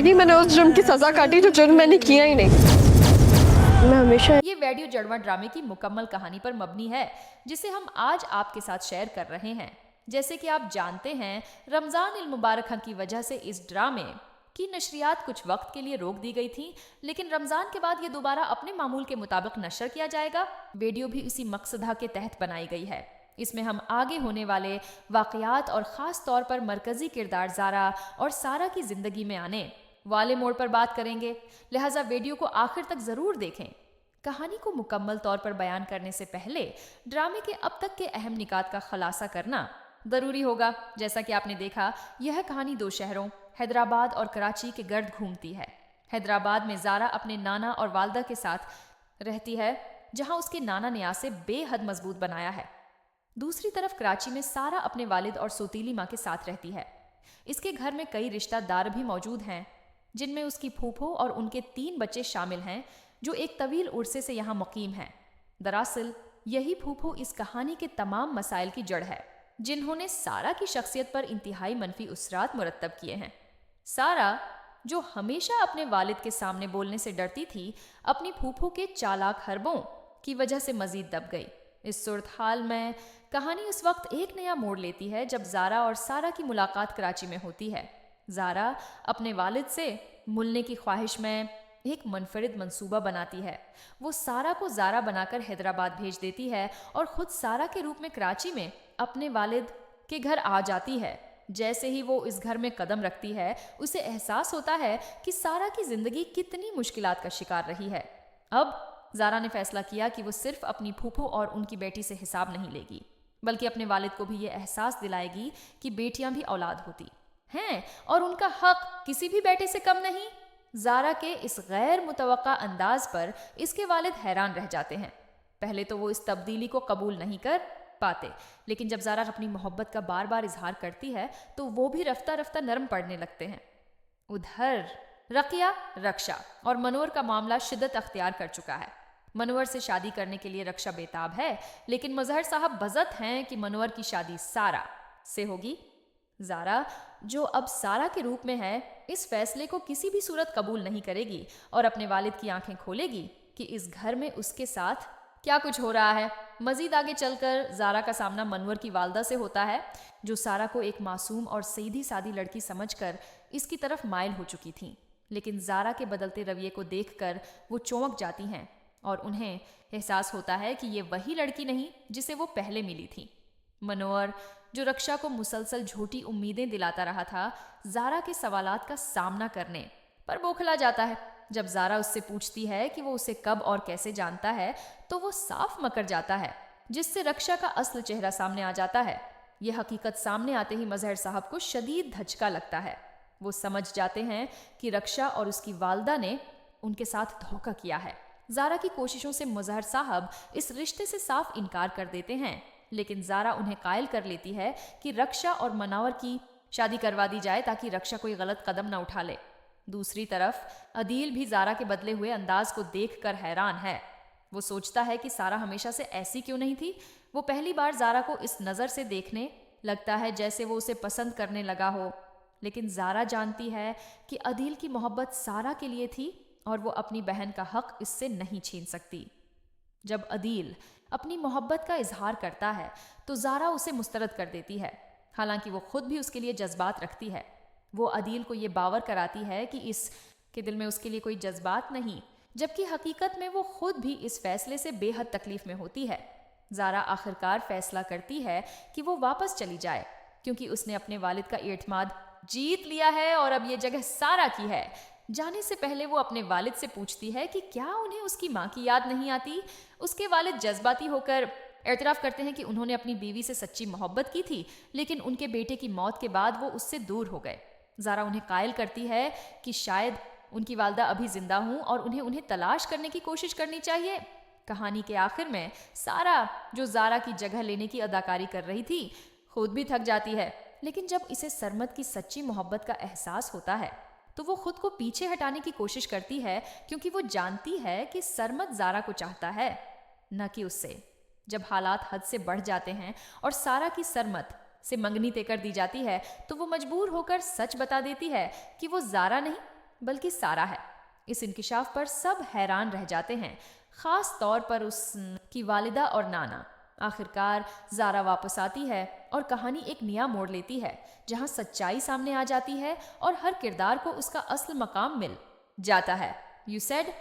नहीं, मैंने उस जुर्म की सजा काटी जो जुर्म मैंने किया ही नहीं। मैं हमेशा ये वीडियो जड़वा ड्रामे की मुकम्मल कहानी पर मबनी है, जिसे हम आज आपके साथ शेयर कर रहे हैं। जैसे कि आप जानते हैं, रमजान इल मुबारक की वजह से इस ड्रामे की नशरियात कुछ वक्त के लिए रोक दी गई थी, लेकिन रमजान के बाद ये दोबारा अपने मामूल के मुताबिक नशर किया जाएगा। वीडियो भी उसी मकसदा के तहत बनाई गई है। इसमें हम आगे होने वाले वाकयात और ख़ास तौर पर मरकज़ी किरदार ज़ारा और सारा की ज़िंदगी में आने वाले मोड़ पर बात करेंगे, लिहाजा वीडियो को आखिर तक ज़रूर देखें। कहानी को मुकम्मल तौर पर बयान करने से पहले ड्रामे के अब तक के अहम निकात का खुलासा करना ज़रूरी होगा। जैसा कि आपने देखा, यह कहानी दो शहरों हैदराबाद और कराची के गर्द घूमती है। हैदराबाद में ज़ारा अपने नाना और वालदा के साथ रहती है, जहाँ उसके नाना ने आसे बेहद मजबूत बनाया है। दूसरी तरफ कराची में सारा अपने वालिद और सौतीली माँ के साथ रहती है। इसके घर में कई रिश्तेदार भी मौजूद हैं, जिनमें उसकी फूफो और उनके 3 बच्चे शामिल हैं, जो एक तवील उर्से से यहाँ मुकीम हैं। दरअसल यही फूफो इस कहानी के तमाम मसाइल की जड़ है, जिन्होंने सारा की शख्सियत पर इंतहाई मनफी उसरात मुरतब किए हैं। सारा, जो हमेशा अपने वालिद के सामने बोलने से डरती थी, अपनी फूफो के चालाक हरबों की वजह से मजीद दब गई। इस सूरत हाल में कहानी उस वक्त एक नया मोड़ लेती है जब ज़ारा और सारा की मुलाकात कराची में होती है। ज़ारा अपने वालिद से मिलने की ख्वाहिश में एक मुनफरिद मंसूबा बनाती है। वो सारा को ज़ारा बनाकर हैदराबाद भेज देती है और ख़ुद सारा के रूप में कराची में अपने वालिद के घर आ जाती है। जैसे ही वो इस घर में कदम रखती है, उसे एहसास होता है कि सारा की ज़िंदगी कितनी मुश्किलात का शिकार रही है। अब ज़ारा ने फैसला किया कि वो सिर्फ अपनी फूफो और उनकी बेटी से हिसाब नहीं लेगी, बल्कि अपने वालिद को भी ये एहसास दिलाएगी कि बेटियां भी औलाद होती हैं और उनका हक किसी भी बेटे से कम नहीं। ज़ारा के इस गैर मुतवक्का अंदाज पर इसके वालिद हैरान रह जाते हैं। पहले तो वो इस तब्दीली को कबूल नहीं कर पाते, लेकिन जब ज़ारा अपनी मोहब्बत का बार बार इजहार करती है तो वो भी रफ्ता रफ्ता नरम पड़ने लगते हैं। उधर रकिया, रक्षा और मनोवर का मामला शिद्दत अख्तियार कर चुका है। मनोवर से शादी करने के लिए रक्षा बेताब है, लेकिन मजहर साहब बज़त हैं कि मनोवर की शादी सारा से होगी। ज़ारा, जो अब सारा के रूप में है, इस फैसले को किसी भी सूरत कबूल नहीं करेगी और अपने वालिद की आंखें खोलेगी कि इस घर में उसके साथ क्या कुछ हो रहा है। मजीद आगे चलकर ज़ारा का सामना मनोवर की वालदा से होता है, जो सारा को एक मासूम और सीधी सादी लड़की समझकर इसकी तरफ माइल हो चुकी थी। लेकिन ज़ारा के बदलते रवैये को देखकर वो चौंक जाती हैं और उन्हें एहसास होता है कि ये वही लड़की नहीं जिसे वो पहले मिली थी। मनोवर, जो रक्षा को मुसलसल झूठी उम्मीदें दिलाता रहा था, ज़ारा के सवालात का सामना करने पर बौखला जाता है। जब ज़ारा उससे पूछती है कि वो उसे कब और कैसे जानता है, तो वो साफ मकर जाता है, जिससे रक्षा का असल चेहरा सामने आ जाता है। यह हकीकत सामने आते ही मजहर साहब को शदीद धचका लगता है। वो समझ जाते हैं कि रक्षा और उसकी वालदा ने उनके साथ धोखा किया है। ज़ारा की कोशिशों से मजहर साहब इस रिश्ते से साफ इनकार कर देते हैं, लेकिन ज़ारा उन्हें कायल कर लेती है कि रक्षा और मनोवर की शादी करवा दी जाए ताकि रक्षा कोई गलत कदम न उठा ले। दूसरी तरफ अदील भी ज़ारा के बदले हुए अंदाज को देखकर हैरान है। वो सोचता है कि सारा हमेशा से ऐसी क्यों नहीं थी। वो पहली बार ज़ारा को इस नज़र से देखने लगता है जैसे वो उसे पसंद करने लगा हो, लेकिन ज़ारा जानती है कि अदील की मोहब्बत सारा के लिए थी और वो अपनी बहन का हक इससे नहीं छीन सकती। जब अदील अपनी मोहब्बत का इजहार करता है तो ज़ारा उसे मुस्तरद कर देती है, हालांकि वो खुद भी उसके लिए जज्बात रखती है। वो अदील को ये बावर कराती है कि इसके दिल में उसके लिए कोई जज्बात नहीं, जबकि हकीकत में वो खुद भी इस फैसले से बेहद तकलीफ में होती है। ज़ारा आखिरकार फैसला करती है कि वो वापस चली जाए, क्योंकि उसने अपने वालिद का एतमाद जीत लिया है और अब ये जगह सारा की है। जाने से पहले वो अपने वालिद से पूछती है कि क्या उन्हें उसकी माँ की याद नहीं आती। उसके वालिद जज्बाती होकर एतराफ़ करते हैं कि उन्होंने अपनी बीवी से सच्ची मोहब्बत की थी, लेकिन उनके बेटे की मौत के बाद वो उससे दूर हो गए। ज़ारा उन्हें कायल करती है कि शायद उनकी वालदा अभी जिंदा हूँ और उन्हें तलाश करने की कोशिश करनी चाहिए। कहानी के आखिर में सारा, जो ज़ारा की जगह लेने की अदाकारी कर रही थी, खुद भी थक जाती है, लेकिन जब इसे सरमद की सच्ची मोहब्बत का एहसास होता है तो वो खुद को पीछे हटाने की कोशिश करती है, क्योंकि वो जानती है कि सरमद ज़ारा को चाहता है, न कि उससे। जब हालात हद से बढ़ जाते हैं और सारा की सरमद से मंगनी तय कर दी जाती है, तो वो मजबूर होकर सच बता देती है कि वो ज़ारा नहीं बल्कि सारा है। इस इंकिशाफ पर सब हैरान रह जाते हैं, खास तौर पर उस की वालिदा और नाना। आखिरकार ज़ारा वापस आती है और कहानी एक नया मोड़ लेती है, जहां सच्चाई सामने आ जाती है और हर किरदार को उसका असल मकाम मिल जाता है। You said